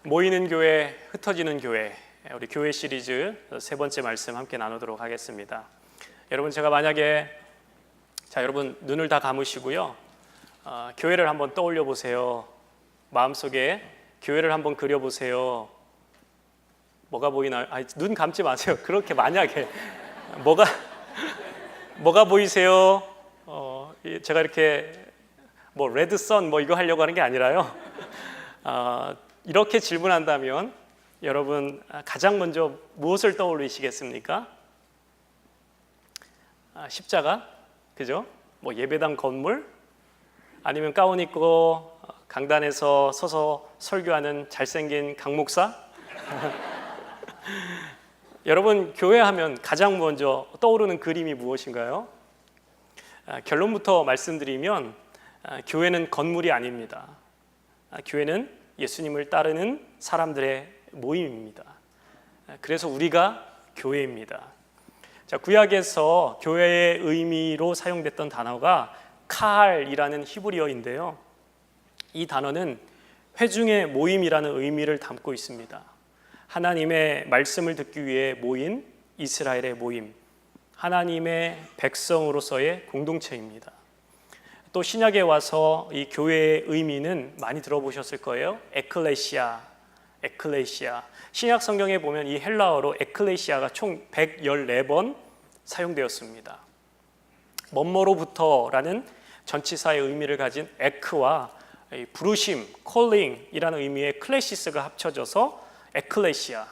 모이는 교회, 흩어지는 교회, 우리 교회 시리즈 세 번째 말씀 함께 나누도록 하겠습니다. 여러분, 제가 만약에 여러분 눈을 다 감으시고요, 교회를 한번 떠올려 보세요. 마음속에 교회를 한번 그려보세요. 뭐가 보이나요? 눈 감지 마세요. 그렇게 만약에 뭐가 보이세요? 제가 이렇게 레드선 이거 하려고 하는 게 아니라요. 이렇게 질문한다면 여러분 가장 먼저 무엇을 떠올리시겠습니까? 십자가? 그죠? 예배당 건물? 아니면 가운 입고 강단에서 서서 설교하는 잘생긴 강 목사? 여러분, 교회하면 가장 먼저 떠오르는 그림이 무엇인가요? 결론부터 말씀드리면 교회는 건물이 아닙니다. 교회는 예수님을 따르는 사람들의 모임입니다. 그래서 우리가 교회입니다. 구약에서 교회의 의미로 사용됐던 단어가 카할이라는 히브리어인데요, 이 단어는 회중의 모임이라는 의미를 담고 있습니다. 하나님의 말씀을 듣기 위해 모인 이스라엘의 모임, 하나님의 백성으로서의 공동체입니다. 또 신약에 와서 이 교회의 의미는 많이 들어보셨을 거예요. 에클레시아. 신약 성경에 보면 이 헬라어로 에클레시아가 총 114번 사용되었습니다. 뭐뭐로부터라는 전치사의 의미를 가진 에크와 부르심, 콜링이라는 의미의 클레시스가 합쳐져서 에클레시아.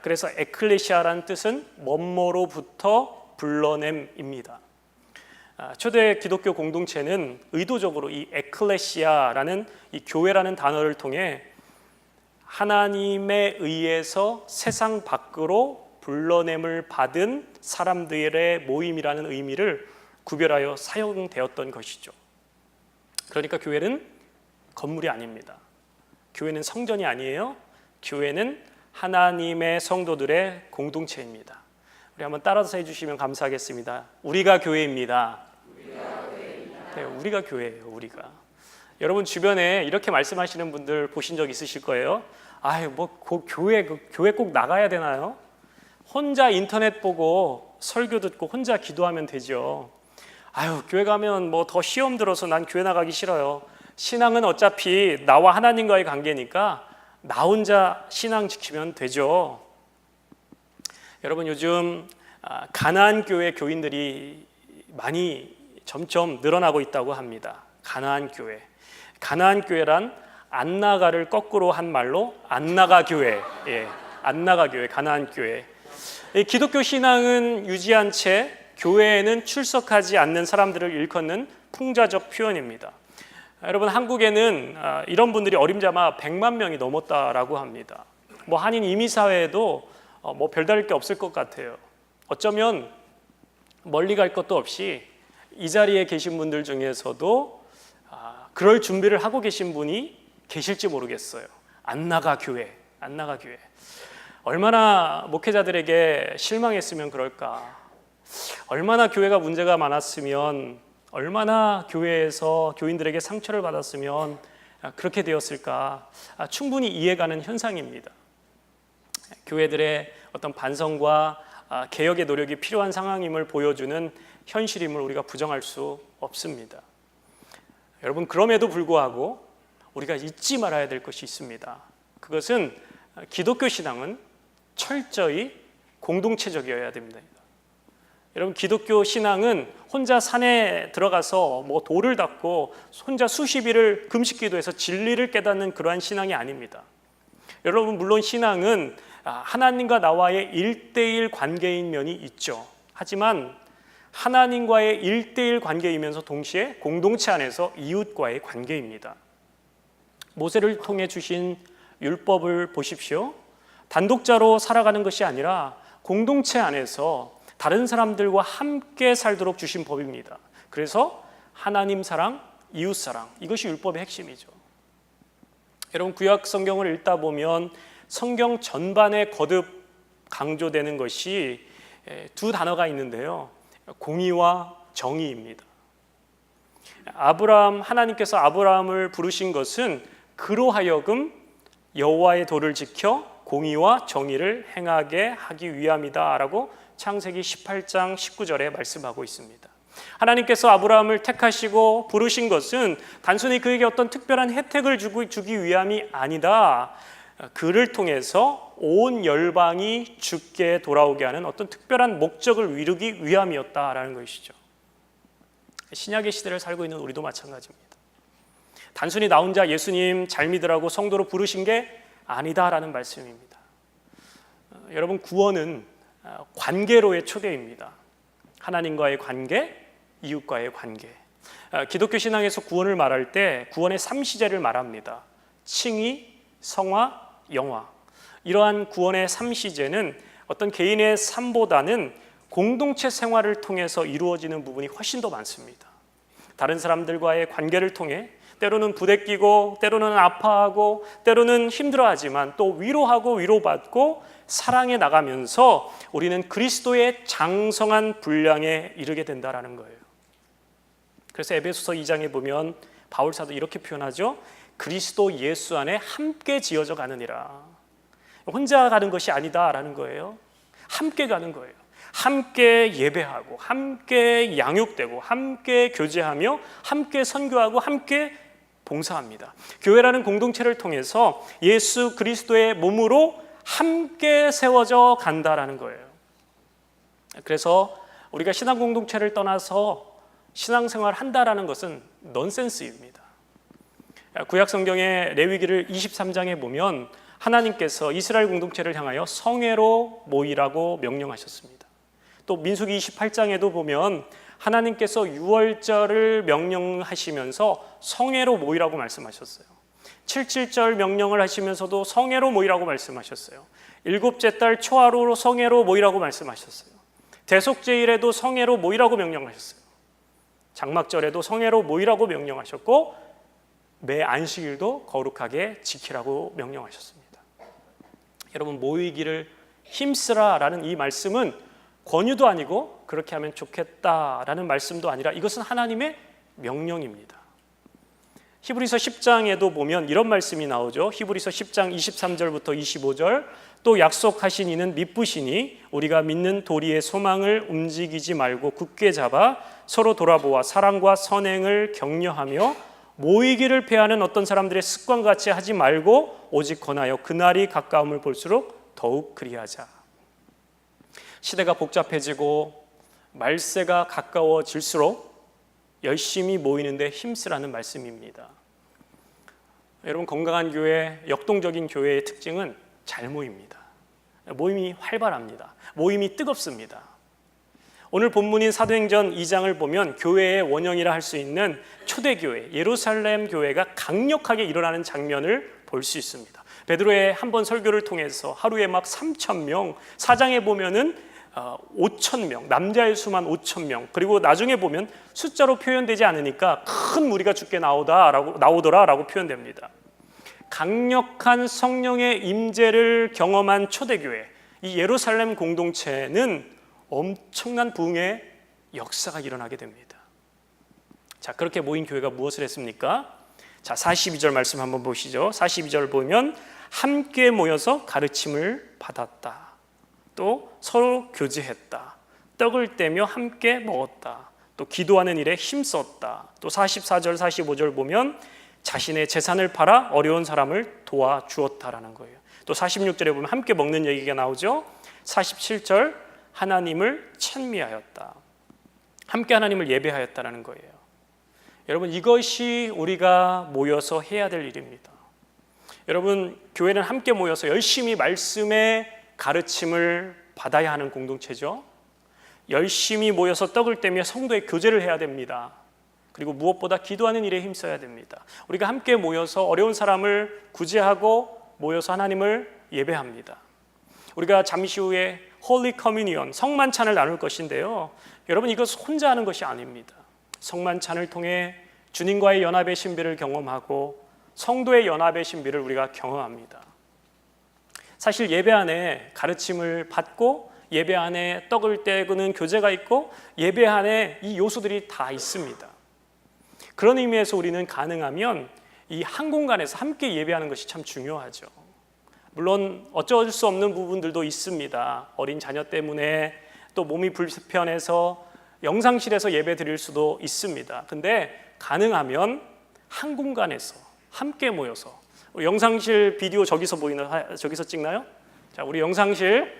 그래서 에클레시아라는 뜻은 뭐뭐로부터 불러냄입니다. 초대 기독교 공동체는 의도적으로 이 에클레시아라는 이 교회라는 단어를 통해 하나님에 의해서 세상 밖으로 불러냄을 받은 사람들의 모임이라는 의미를 구별하여 사용되었던 것이죠. 그러니까 교회는 건물이 아닙니다. 교회는 성전이 아니에요. 교회는 하나님의 성도들의 공동체입니다. 우리 한번 따라서 해주시면 감사하겠습니다. 우리가 교회입니다. 네, 우리가 교회예요. 우리가. 여러분 주변에 이렇게 말씀하시는 분들 보신 적 있으실 거예요. 교회 꼭 나가야 되나요? 혼자 인터넷 보고 설교 듣고 혼자 기도하면 되죠. 교회 가면 더 시험 들어서 난 교회 나가기 싫어요. 신앙은 어차피 나와 하나님과의 관계니까 나 혼자 신앙 지키면 되죠. 여러분, 요즘 가나안 교회 교인들이 많이 점점 늘어나고 있다고 합니다. 가나안 교회란 안나가를 거꾸로 한 말로 안나가 교회. 안나가 교회, 가나안 교회. 기독교 신앙은 유지한 채 교회에는 출석하지 않는 사람들을 일컫는 풍자적 표현입니다. 여러분, 한국에는 이런 분들이 어림잡아 100만 명이 넘었다라고 합니다. 한인 이민사회에도 별다를 게 없을 것 같아요. 어쩌면 멀리 갈 것도 없이 이 자리에 계신 분들 중에서도 그럴 준비를 하고 계신 분이 계실지 모르겠어요. 안나가 교회. 얼마나 목회자들에게 실망했으면 그럴까. 얼마나 교회가 문제가 많았으면, 얼마나 교회에서 교인들에게 상처를 받았으면 그렇게 되었을까. 충분히 이해가는 현상입니다. 교회들의 어떤 반성과 개혁의 노력이 필요한 상황임을 보여주는 현실임을 우리가 부정할 수 없습니다. 여러분, 그럼에도 불구하고 우리가 잊지 말아야 될 것이 있습니다. 그것은 기독교 신앙은 철저히 공동체적이어야 됩니다. 여러분, 기독교 신앙은 혼자 산에 들어가서 돌을 닦고 혼자 수십 일을 금식기도해서 진리를 깨닫는 그러한 신앙이 아닙니다. 여러분, 물론 신앙은 하나님과 나와의 1대1 관계인 면이 있죠. 하지만 하나님과의 1대1 관계이면서 동시에 공동체 안에서 이웃과의 관계입니다. 모세를 통해 주신 율법을 보십시오. 단독자로 살아가는 것이 아니라 공동체 안에서 다른 사람들과 함께 살도록 주신 법입니다. 그래서 하나님 사랑, 이웃 사랑, 이것이 율법의 핵심이죠. 여러분, 구약 성경을 읽다 보면 성경 전반에 거듭 강조되는 것이 두 단어가 있는데요, 공의와 정의입니다. 하나님께서 아브라함을 부르신 것은 그로 하여금 여호와의 도를 지켜 공의와 정의를 행하게 하기 위함이다라고 창세기 18장 19절에 말씀하고 있습니다. 하나님께서 아브라함을 택하시고 부르신 것은 단순히 그에게 어떤 특별한 혜택을 주기 위함이 아니다. 그를 통해서 온 열방이 주께 돌아오게 하는 어떤 특별한 목적을 이루기 위함이었다라는 것이죠. 신약의 시대를 살고 있는 우리도 마찬가지입니다. 단순히 나 혼자 예수님 잘 믿으라고 성도로 부르신 게 아니다라는 말씀입니다. 여러분, 구원은 관계로의 초대입니다. 하나님과의 관계, 이웃과의 관계. 기독교 신앙에서 구원을 말할 때 구원의 3시제를 말합니다. 칭의, 성화, 영화. 이러한 구원의 3시제는 어떤 개인의 삶보다는 공동체 생활을 통해서 이루어지는 부분이 훨씬 더 많습니다. 다른 사람들과의 관계를 통해 때로는 부대끼고 때로는 아파하고 때로는 힘들어하지만 또 위로하고 위로받고 사랑해 나가면서 우리는 그리스도의 장성한 분량에 이르게 된다라는 거예요. 그래서 에베소서 2장에 보면 바울 사도 이렇게 표현하죠. 그리스도 예수 안에 함께 지어져 가느니라. 혼자 가는 것이 아니다라는 거예요. 함께 가는 거예요. 함께 예배하고 함께 양육되고 함께 교제하며 함께 선교하고 함께 봉사합니다. 교회라는 공동체를 통해서 예수 그리스도의 몸으로 함께 세워져 간다라는 거예요. 그래서 우리가 신앙 공동체를 떠나서 신앙생활 한다라는 것은 넌센스입니다. 구약 성경의 레위기를 23장에 보면 하나님께서 이스라엘 공동체를 향하여 성회로 모이라고 명령하셨습니다. 또 민수기 28장에도 보면 하나님께서 유월절을 명령하시면서 성회로 모이라고 말씀하셨어요. 77절 명령을 하시면서도 성회로 모이라고 말씀하셨어요. 일곱째 달 초하루로 성회로 모이라고 말씀하셨어요. 대속제일에도 성회로 모이라고 명령하셨어요. 장막절에도 성회로 모이라고 명령하셨고 매 안식일도 거룩하게 지키라고 명령하셨습니다. 여러분, 모이기를 힘쓰라라는 이 말씀은 권유도 아니고 그렇게 하면 좋겠다라는 말씀도 아니라 이것은 하나님의 명령입니다. 히브리서 10장에도 보면 이런 말씀이 나오죠. 히브리서 10장 23절부터 25절. 또 약속하신 이는 미쁘시니 우리가 믿는 도리의 소망을 움직이지 말고 굳게 잡아 서로 돌아보아 사랑과 선행을 격려하며 모이기를 패하는 어떤 사람들의 습관같이 하지 말고 오직 권하여 그날이 가까움을 볼수록 더욱 그리하자. 시대가 복잡해지고 말세가 가까워질수록 열심히 모이는데 힘쓰라는 말씀입니다. 여러분, 건강한 교회, 역동적인 교회의 특징은 잘 모입니다. 모임이 활발합니다. 모임이 뜨겁습니다. 오늘 본문인 사도행전 2장을 보면 교회의 원형이라 할 수 있는 초대교회, 예루살렘 교회가 강력하게 일어나는 장면을 볼 수 있습니다. 베드로의 한 번 설교를 통해서 하루에 막 3,000명, 4장에 보면은 5,000명, 남자의 수만 5,000명, 그리고 나중에 보면 숫자로 표현되지 않으니까 큰 무리가 죽게 나오더라라고 표현됩니다. 강력한 성령의 임재를 경험한 초대교회, 이 예루살렘 공동체는 엄청난 부흥의 역사가 일어나게 됩니다. 자, 그렇게 모인 교회가 무엇을 했습니까? 자, 42절 말씀 한번 보시죠. 42절 보면 함께 모여서 가르침을 받았다. 또 서로 교제했다. 떡을 떼며 함께 먹었다. 또 기도하는 일에 힘썼다. 또 44절 45절 보면 자신의 재산을 팔아 어려운 사람을 도와주었다라는 거예요. 또 46절에 보면 함께 먹는 얘기가 나오죠. 47절 하나님을 찬미하였다. 함께 하나님을 예배하였다라는 거예요. 여러분, 이것이 우리가 모여서 해야 될 일입니다. 여러분, 교회는 함께 모여서 열심히 말씀의 가르침을 받아야 하는 공동체죠. 열심히 모여서 떡을 떼며 성도의 교제를 해야 됩니다. 그리고 무엇보다 기도하는 일에 힘써야 됩니다. 우리가 함께 모여서 어려운 사람을 구제하고 모여서 하나님을 예배합니다. 우리가 잠시 후에 홀리 커뮤니언, 성만찬을 나눌 것인데요. 여러분, 이것 혼자 하는 것이 아닙니다. 성만찬을 통해 주님과의 연합의 신비를 경험하고 성도의 연합의 신비를 우리가 경험합니다. 사실 예배 안에 가르침을 받고 예배 안에 떡을 떼고는 교제가 있고 예배 안에 이 요소들이 다 있습니다. 그런 의미에서 우리는 가능하면 이 한 공간에서 함께 예배하는 것이 참 중요하죠. 물론 어쩔 수 없는 부분들도 있습니다. 어린 자녀 때문에 또 몸이 불편해서 영상실에서 예배 드릴 수도 있습니다. 근데 가능하면 한 공간에서 함께 모여서, 우리 영상실 비디오 저기서 저기서 찍나요? 자, 우리 영상실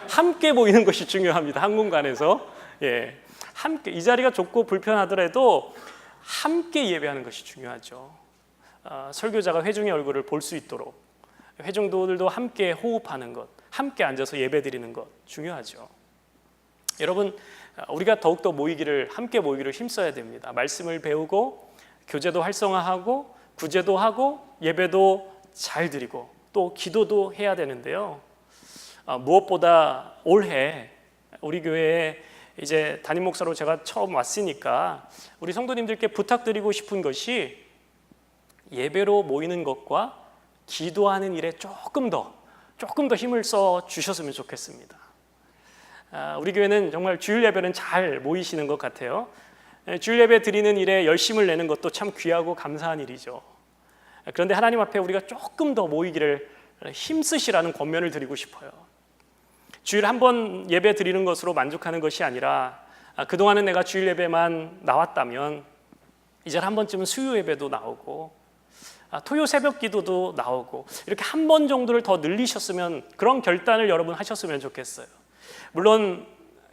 함께 모이는 것이 중요합니다. 한 공간에서. 예. 함께, 이 자리가 좁고 불편하더라도 함께 예배하는 것이 중요하죠. 설교자가 회중의 얼굴을 볼 수 있도록 회중들도 함께 호흡하는 것, 함께 앉아서 예배 드리는 것 중요하죠. 여러분, 우리가 더욱더 함께 모이기를 힘써야 됩니다. 말씀을 배우고 교제도 활성화하고 구제도 하고 예배도 잘 드리고 또 기도도 해야 되는데요. 무엇보다 올해 우리 교회에 이제 담임 목사로 제가 처음 왔으니까 우리 성도님들께 부탁드리고 싶은 것이 예배로 모이는 것과 기도하는 일에 조금 더 힘을 써 주셨으면 좋겠습니다. 우리 교회는 정말 주일 예배는 잘 모이시는 것 같아요. 주일 예배 드리는 일에 열심을 내는 것도 참 귀하고 감사한 일이죠. 그런데 하나님 앞에 우리가 조금 더 모이기를 힘쓰시라는 권면을 드리고 싶어요. 주일 한 번 예배 드리는 것으로 만족하는 것이 아니라 그동안은 내가 주일 예배만 나왔다면 이제 한 번쯤은 수요 예배도 나오고 토요 새벽 기도도 나오고 이렇게 한 번 정도를 더 늘리셨으면, 그런 결단을 여러분 하셨으면 좋겠어요. 물론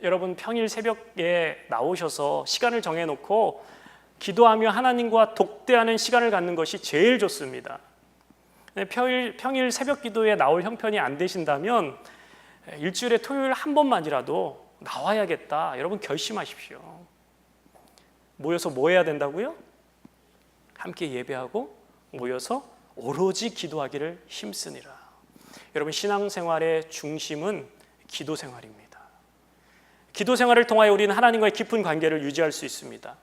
여러분 평일 새벽에 나오셔서 시간을 정해놓고 기도하며 하나님과 독대하는 시간을 갖는 것이 제일 좋습니다. 평일 새벽 기도에 나올 형편이 안 되신다면 일주일에 토요일 한 번만이라도 나와야겠다. 여러분 결심하십시오. 모여서 뭐 해야 된다고요? 함께 예배하고 모여서 오로지 기도하기를 힘쓰니라. 여러분, 신앙생활의 중심은 기도 생활입니다. 기도 생활을 통하여 우리는 하나님과의 깊은 관계를 유지할 수 있습니다.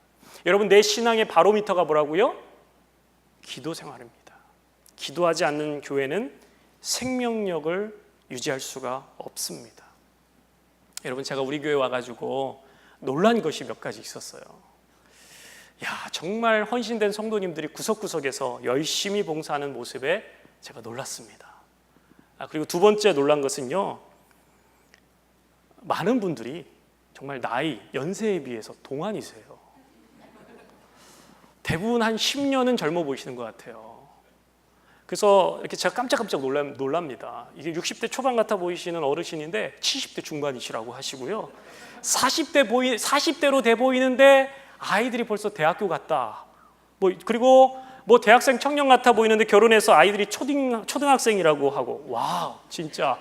여러분, 내 신앙의 바로미터가 뭐라고요? 기도 생활입니다. 기도하지 않는 교회는 생명력을 유지할 수가 없습니다. 여러분, 제가 우리 교회 와가지고 놀란 것이 몇 가지 있었어요. 정말 헌신된 성도님들이 구석구석에서 열심히 봉사하는 모습에 제가 놀랐습니다. 그리고 두 번째 놀란 것은요, 많은 분들이 정말 연세에 비해서 동안이세요. 대부분 한 10년은 젊어 보이시는 것 같아요. 그래서 이렇게 제가 깜짝깜짝 놀랍니다. 이게 60대 초반 같아 보이시는 어르신인데 70대 중반이시라고 하시고요. 40대로 돼 보이는데 아이들이 벌써 대학교 갔다. 그리고 대학생 청년 같아 보이는데 결혼해서 아이들이 초등학생이라고 하고, 와, 진짜.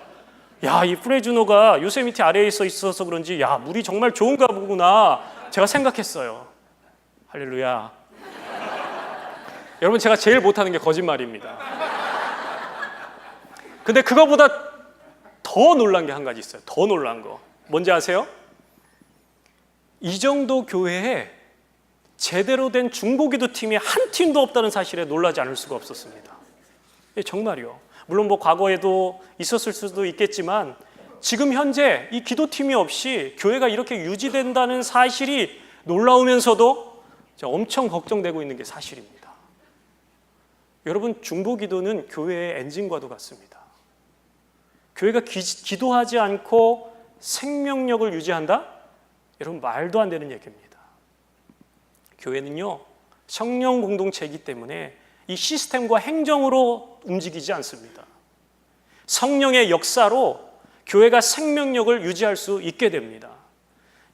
이 프레주노가 요세미티 아래에 있어서 그런지, 물이 정말 좋은가 보구나. 제가 생각했어요. 할렐루야. 여러분, 제가 제일 못하는 게 거짓말입니다. 근데 그거보다 더 놀란 게 한 가지 있어요. 더 놀란 거. 뭔지 아세요? 이 정도 교회에 제대로 된 중보기도 팀이 한 팀도 없다는 사실에 놀라지 않을 수가 없었습니다. 정말이요. 물론 과거에도 있었을 수도 있겠지만 지금 현재 이 기도팀이 없이 교회가 이렇게 유지된다는 사실이 놀라우면서도 엄청 걱정되고 있는 게 사실입니다. 여러분, 중보기도는 교회의 엔진과도 같습니다. 교회가 기도하지 않고 생명력을 유지한다? 여러분, 말도 안 되는 얘기입니다. 교회는요, 성령 공동체이기 때문에 이 시스템과 행정으로 움직이지 않습니다. 성령의 역사로 교회가 생명력을 유지할 수 있게 됩니다.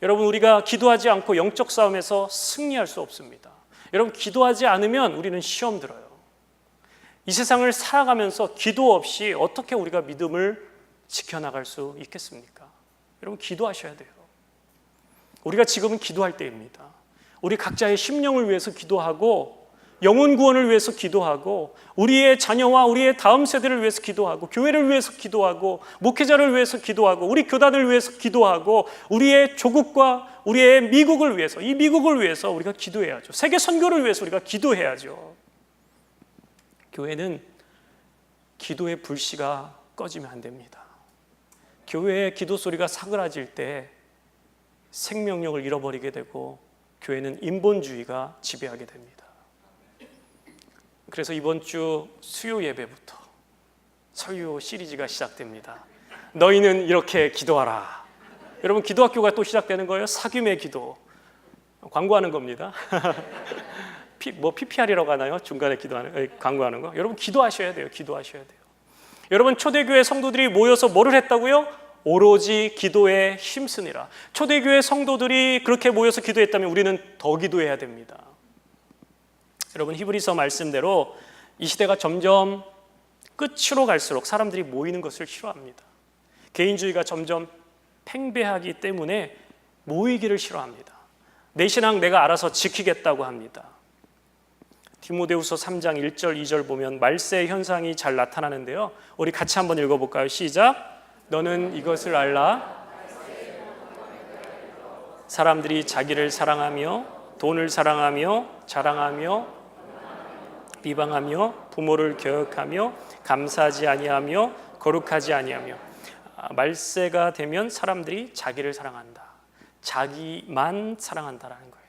여러분, 우리가 기도하지 않고 영적 싸움에서 승리할 수 없습니다. 여러분, 기도하지 않으면 우리는 시험 들어요. 이 세상을 살아가면서 기도 없이 어떻게 우리가 믿음을 지켜나갈 수 있겠습니까? 여러분, 기도하셔야 돼요. 우리가 지금은 기도할 때입니다. 우리 각자의 심령을 위해서 기도하고 영혼 구원을 위해서 기도하고 우리의 자녀와 우리의 다음 세대를 위해서 기도하고 교회를 위해서 기도하고 목회자를 위해서 기도하고 우리 교단을 위해서 기도하고 우리의 조국과 우리의 미국을 위해서, 이 미국을 위해서 우리가 기도해야죠. 세계 선교를 위해서 우리가 기도해야죠. 교회는 기도의 불씨가 꺼지면 안 됩니다. 교회의 기도 소리가 사그라질 때 생명력을 잃어버리게 되고 교회는 인본주의가 지배하게 됩니다. 그래서 이번 주 수요 예배부터 설교 시리즈가 시작됩니다. 너희는 이렇게 기도하라. 여러분, 기도학교가 또 시작되는 거예요. 사귐의 기도. 광고하는 겁니다. PPR이라고 하나요? 중간에 광고하는 거. 여러분, 기도하셔야 돼요. 기도하셔야 돼요. 여러분, 초대교회 성도들이 모여서 뭐를 했다고요? 오로지 기도에 힘쓰니라. 초대교회 성도들이 그렇게 모여서 기도했다면 우리는 더 기도해야 됩니다. 여러분, 히브리서 말씀대로 이 시대가 점점 끝으로 갈수록 사람들이 모이는 것을 싫어합니다. 개인주의가 점점 팽배하기 때문에 모이기를 싫어합니다. 내 신앙 내가 알아서 지키겠다고 합니다. 디모데후서 3장 1절 2절 보면 말세 현상이 잘 나타나는데요. 우리 같이 한번 읽어볼까요? 시작. 너는 이것을 알라. 사람들이 자기를 사랑하며 돈을 사랑하며 자랑하며 비방하며 부모를 교역하며 감사하지 아니하며 거룩하지 아니하며. 말세가 되면 사람들이 자기를 사랑한다. 자기만 사랑한다라는 거예요.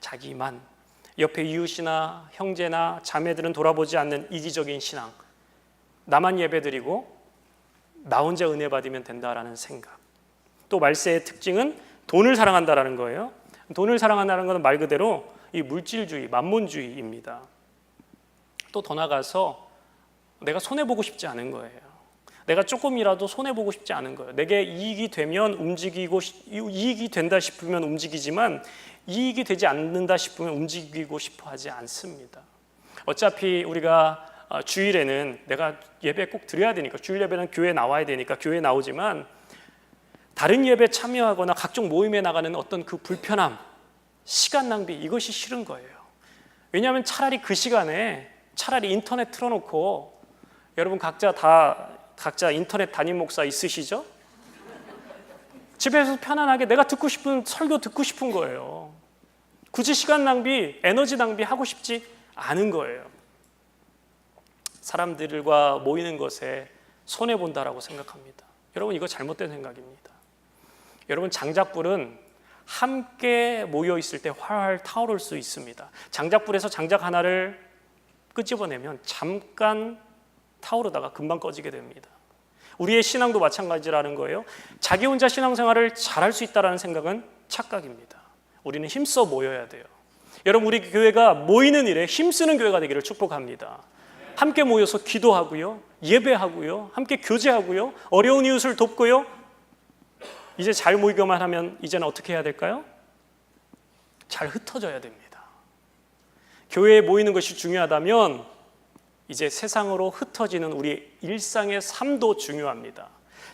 자기만. 옆에 이웃이나 형제나 자매들은 돌아보지 않는 이기적인 신앙. 나만 예배드리고 나 혼자 은혜 받으면 된다라는 생각. 또 말세의 특징은 돈을 사랑한다라는 거예요. 돈을 사랑한다는 것은 말 그대로 이 물질주의, 만몬주의입니다. 또 더 나가서 내가 손해보고 싶지 않은 거예요. 내가 조금이라도 손해보고 싶지 않은 거예요. 내게 이익이 되면 움직이고, 이익이 된다 싶으면 움직이지만 이익이 되지 않는다 싶으면 움직이고 싶어 하지 않습니다. 어차피 우리가 주일에는 내가 예배 꼭 드려야 되니까, 주일 예배는 교회에 나와야 되니까 교회에 나오지만 다른 예배 참여하거나 각종 모임에 나가는 어떤 그 불편함, 시간 낭비, 이것이 싫은 거예요. 왜냐하면 차라리 그 시간에 차라리 인터넷 틀어놓고, 여러분 각자 인터넷 담임 목사 있으시죠? 집에서 편안하게 내가 듣고 싶은 설교 듣고 싶은 거예요. 굳이 시간 낭비, 에너지 낭비 하고 싶지 않은 거예요. 사람들과 모이는 것에 손해본다라고 생각합니다. 여러분, 이거 잘못된 생각입니다. 여러분, 장작불은 함께 모여 있을 때 활활 타오를 수 있습니다. 장작불에서 장작 하나를 끄집어내면 잠깐 타오르다가 금방 꺼지게 됩니다. 우리의 신앙도 마찬가지라는 거예요. 자기 혼자 신앙생활을 잘할 수 있다는 생각은 착각입니다. 우리는 힘써 모여야 돼요. 여러분, 우리 교회가 모이는 일에 힘쓰는 교회가 되기를 축복합니다. 함께 모여서 기도하고요, 예배하고요, 함께 교제하고요, 어려운 이웃을 돕고요. 이제 잘 모이기만 하면 이제는 어떻게 해야 될까요? 잘 흩어져야 됩니다. 교회에 모이는 것이 중요하다면 이제 세상으로 흩어지는 우리 일상의 삶도 중요합니다.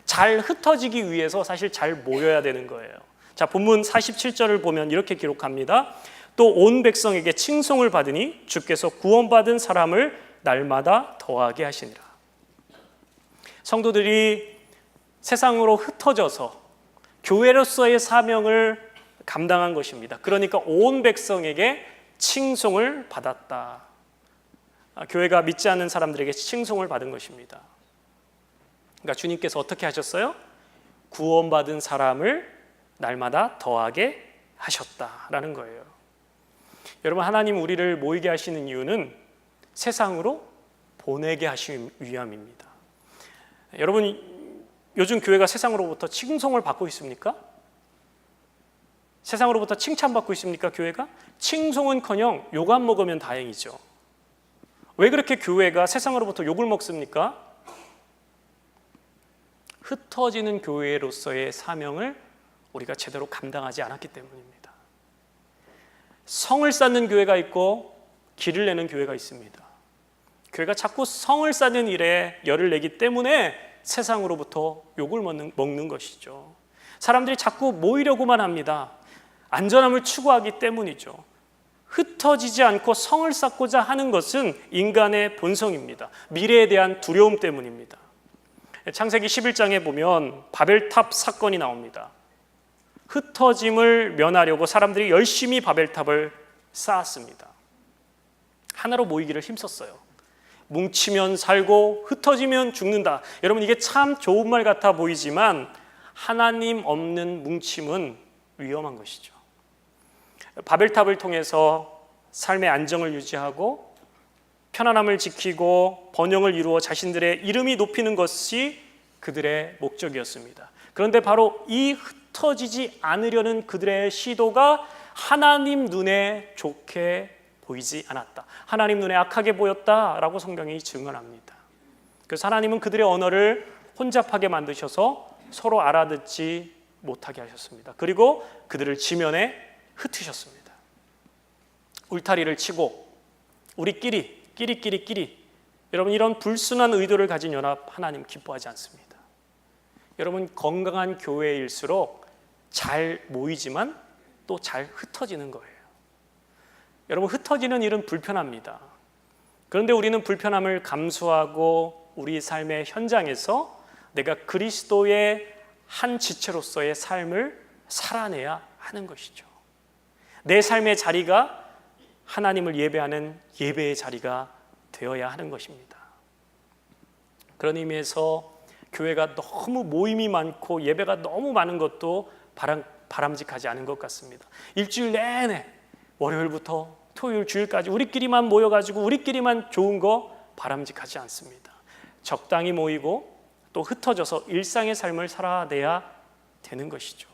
잘 흩어지기 위해서 사실 잘 모여야 되는 거예요. 자, 본문 47절을 보면 이렇게 기록합니다. 또 온 백성에게 칭송을 받으니 주께서 구원받은 사람을 날마다 더하게 하시니라. 성도들이 세상으로 흩어져서 교회로서의 사명을 감당한 것입니다. 그러니까 온 백성에게 칭송을 받았다. 교회가 믿지 않는 사람들에게 칭송을 받은 것입니다. 그러니까 주님께서 어떻게 하셨어요? 구원받은 사람을 날마다 더하게 하셨다라는 거예요. 여러분, 하나님 우리를 모이게 하시는 이유는 세상으로 보내게 하시기 위함입니다. 여러분, 요즘 교회가 세상으로부터 칭송을 받고 있습니까? 세상으로부터 칭찬받고 있습니까? 교회가? 칭송은커녕 욕 안 먹으면 다행이죠. 왜 그렇게 교회가 세상으로부터 욕을 먹습니까? 흩어지는 교회로서의 사명을 우리가 제대로 감당하지 않았기 때문입니다. 성을 쌓는 교회가 있고 길을 내는 교회가 있습니다. 교회가 자꾸 성을 쌓는 일에 열을 내기 때문에 세상으로부터 욕을 먹는 것이죠. 사람들이 자꾸 모이려고만 합니다. 안전함을 추구하기 때문이죠. 흩어지지 않고 성을 쌓고자 하는 것은 인간의 본성입니다. 미래에 대한 두려움 때문입니다. 창세기 11장에 보면 바벨탑 사건이 나옵니다. 흩어짐을 면하려고 사람들이 열심히 바벨탑을 쌓았습니다. 하나로 모이기를 힘썼어요. 뭉치면 살고 흩어지면 죽는다. 여러분, 이게 참 좋은 말 같아 보이지만 하나님 없는 뭉침은 위험한 것이죠. 바벨탑을 통해서 삶의 안정을 유지하고 편안함을 지키고 번영을 이루어 자신들의 이름이 높이는 것이 그들의 목적이었습니다. 그런데 바로 이 흩어지지 않으려는 그들의 시도가 하나님 눈에 좋게 보이지 않았다. 하나님 눈에 악하게 보였다라고 성경이 증언합니다. 그래서 하나님은 그들의 언어를 혼잡하게 만드셔서 서로 알아듣지 못하게 하셨습니다. 그리고 그들을 지면에 흩으셨습니다. 울타리를 치고 우리끼리 끼리끼리 여러분, 이런 불순한 의도를 가진 연합 하나님 기뻐하지 않습니다. 여러분, 건강한 교회일수록 잘 모이지만 또 잘 흩어지는 거예요. 여러분, 흩어지는 일은 불편합니다. 그런데 우리는 불편함을 감수하고 우리 삶의 현장에서 내가 그리스도의 한 지체로서의 삶을 살아내야 하는 것이죠. 내 삶의 자리가 하나님을 예배하는 예배의 자리가 되어야 하는 것입니다. 그런 의미에서 교회가 너무 모임이 많고 예배가 너무 많은 것도 바람직하지 않은 것 같습니다. 일주일 내내 월요일부터 토요일 주일까지 우리끼리만 모여가지고 우리끼리만 좋은 거 바람직하지 않습니다. 적당히 모이고 또 흩어져서 일상의 삶을 살아내야 되는 것이죠.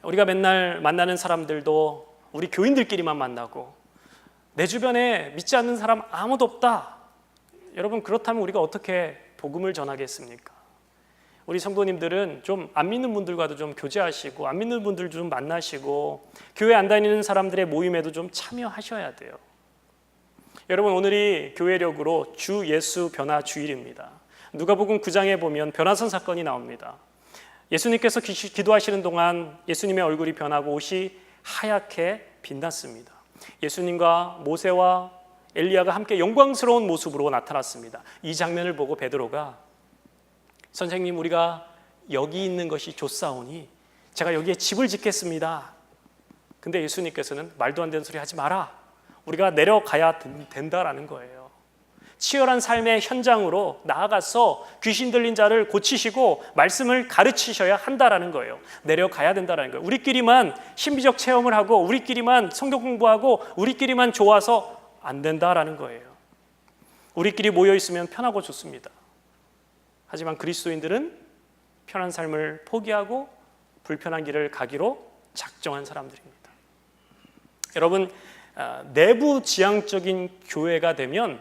우리가 맨날 만나는 사람들도 우리 교인들끼리만 만나고 내 주변에 믿지 않는 사람 아무도 없다. 여러분, 그렇다면 우리가 어떻게 복음을 전하겠습니까? 우리 성도님들은 좀 안 믿는 분들과도 좀 교제하시고 안 믿는 분들 좀 만나시고 교회 안 다니는 사람들의 모임에도 좀 참여하셔야 돼요. 여러분, 오늘이 교회력으로 주 예수 변화 주일입니다. 누가복음 9장에 보면 변화선 사건이 나옵니다. 예수님께서 기도하시는 동안 예수님의 얼굴이 변하고 옷이 하얗게 빛났습니다. 예수님과 모세와 엘리야가 함께 영광스러운 모습으로 나타났습니다. 이 장면을 보고 베드로가 선생님, 우리가 여기 있는 것이 좋사오니 제가 여기에 집을 짓겠습니다. 근데 예수님께서는 말도 안 되는 소리 하지 마라. 우리가 내려가야 된다라는 거예요. 치열한 삶의 현장으로 나아가서 귀신 들린 자를 고치시고 말씀을 가르치셔야 한다라는 거예요. 내려가야 된다라는 거예요. 우리끼리만 신비적 체험을 하고 우리끼리만 성경 공부하고 우리끼리만 좋아서 안 된다라는 거예요. 우리끼리 모여 있으면 편하고 좋습니다. 하지만 그리스도인들은 편한 삶을 포기하고 불편한 길을 가기로 작정한 사람들입니다. 여러분, 내부지향적인 교회가 되면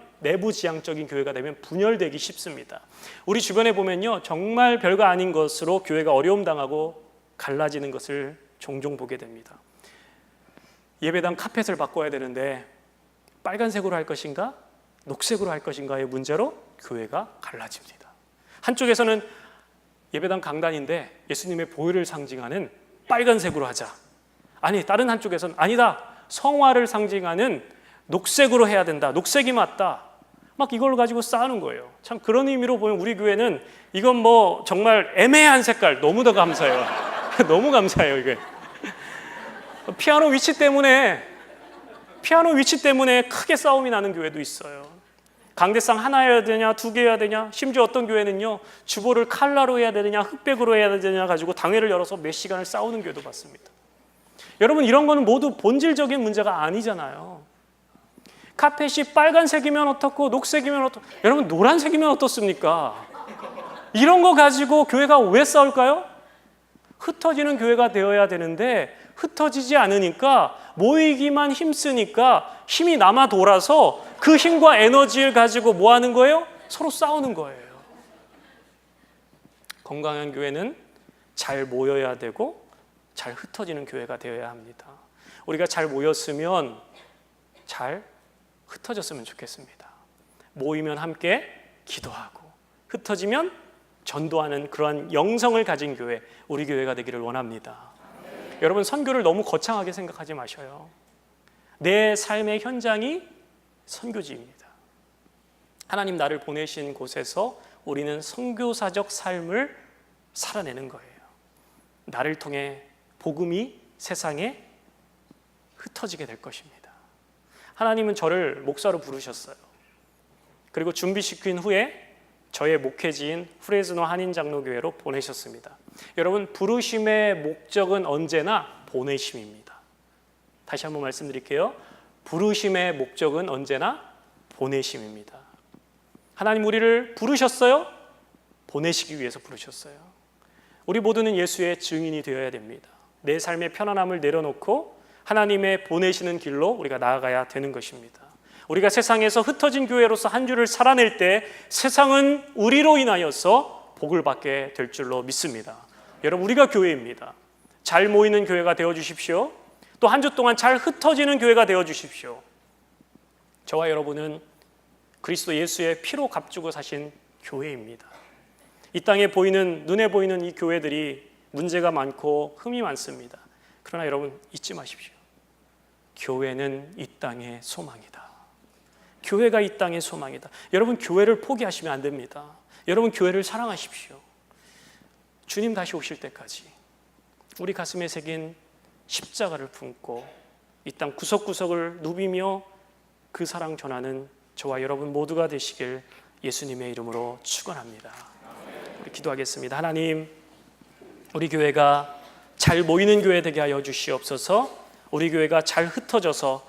분열되기 쉽습니다. 우리 주변에 보면요, 정말 별거 아닌 것으로 교회가 어려움 당하고 갈라지는 것을 종종 보게 됩니다. 예배당 카펫을 바꿔야 되는데 빨간색으로 할 것인가 녹색으로 할 것인가의 문제로 교회가 갈라집니다. 한쪽에서는 예배당 강단인데 예수님의 보혈을 상징하는 빨간색으로 하자. 아니, 다른 한쪽에서는 아니다, 성화를 상징하는 녹색으로 해야 된다. 녹색이 맞다. 막 이걸 가지고 싸우는 거예요. 참, 그런 의미로 보면 우리 교회는 이건 뭐 정말 애매한 색깔 너무 더 감사해요. 너무 감사해요. 이게 피아노 위치 때문에 크게 싸움이 나는 교회도 있어요. 강대상 하나 해야 되냐, 두 개 해야 되냐, 심지어 어떤 교회는요, 주보를 칼라로 해야 되느냐, 흑백으로 해야 되느냐 가지고 당회를 열어서 몇 시간을 싸우는 교회도 봤습니다. 여러분, 이런 거는 모두 본질적인 문제가 아니잖아요. 카펫이 빨간색이면 어떻고 녹색이면 어떻고, 여러분 노란색이면 어떻습니까? 이런 거 가지고 교회가 왜 싸울까요? 흩어지는 교회가 되어야 되는데 흩어지지 않으니까, 모이기만 힘쓰니까 힘이 남아 돌아서 그 힘과 에너지를 가지고 뭐 하는 거예요? 서로 싸우는 거예요. 건강한 교회는 잘 모여야 되고 잘 흩어지는 교회가 되어야 합니다. 우리가 잘 모였으면 잘 흩어졌으면 좋겠습니다. 모이면 함께 기도하고 흩어지면 전도하는 그러한 영성을 가진 교회, 우리 교회가 되기를 원합니다. 여러분, 선교를 너무 거창하게 생각하지 마셔요. 내 삶의 현장이 선교지입니다. 하나님 나를 보내신 곳에서 우리는 선교사적 삶을 살아내는 거예요. 나를 통해 복음이 세상에 흩어지게 될 것입니다. 하나님은 저를 목사로 부르셨어요. 그리고 준비시킨 후에 저의 목회지인 프레즈노 한인장로교회로 보내셨습니다. 여러분, 부르심의 목적은 언제나 보내심입니다. 다시 한번 말씀드릴게요. 부르심의 목적은 언제나 보내심입니다. 하나님 우리를 부르셨어요? 보내시기 위해서 부르셨어요. 우리 모두는 예수의 증인이 되어야 됩니다. 내 삶의 편안함을 내려놓고 하나님의 보내시는 길로 우리가 나아가야 되는 것입니다. 우리가 세상에서 흩어진 교회로서 한 주를 살아낼 때 세상은 우리로 인하여서 복을 받게 될 줄로 믿습니다. 여러분, 우리가 교회입니다. 잘 모이는 교회가 되어주십시오. 또 한 주 동안 잘 흩어지는 교회가 되어주십시오. 저와 여러분은 그리스도 예수의 피로 값주고 사신 교회입니다. 이 땅에 보이는, 눈에 보이는 이 교회들이 문제가 많고 흠이 많습니다. 그러나 여러분 잊지 마십시오. 교회는 이 땅의 소망이다. 교회가 이 땅의 소망이다. 여러분 교회를 포기하시면 안 됩니다. 여러분 교회를 사랑하십시오. 주님 다시 오실 때까지 우리 가슴에 새긴 십자가를 품고 이 땅 구석구석을 누비며 그 사랑 전하는 저와 여러분 모두가 되시길 예수님의 이름으로 축원합니다. 우리 기도하겠습니다. 하나님, 우리 교회가 잘 모이는 교회 되게 하여 주시옵소서. 우리 교회가 잘 흩어져서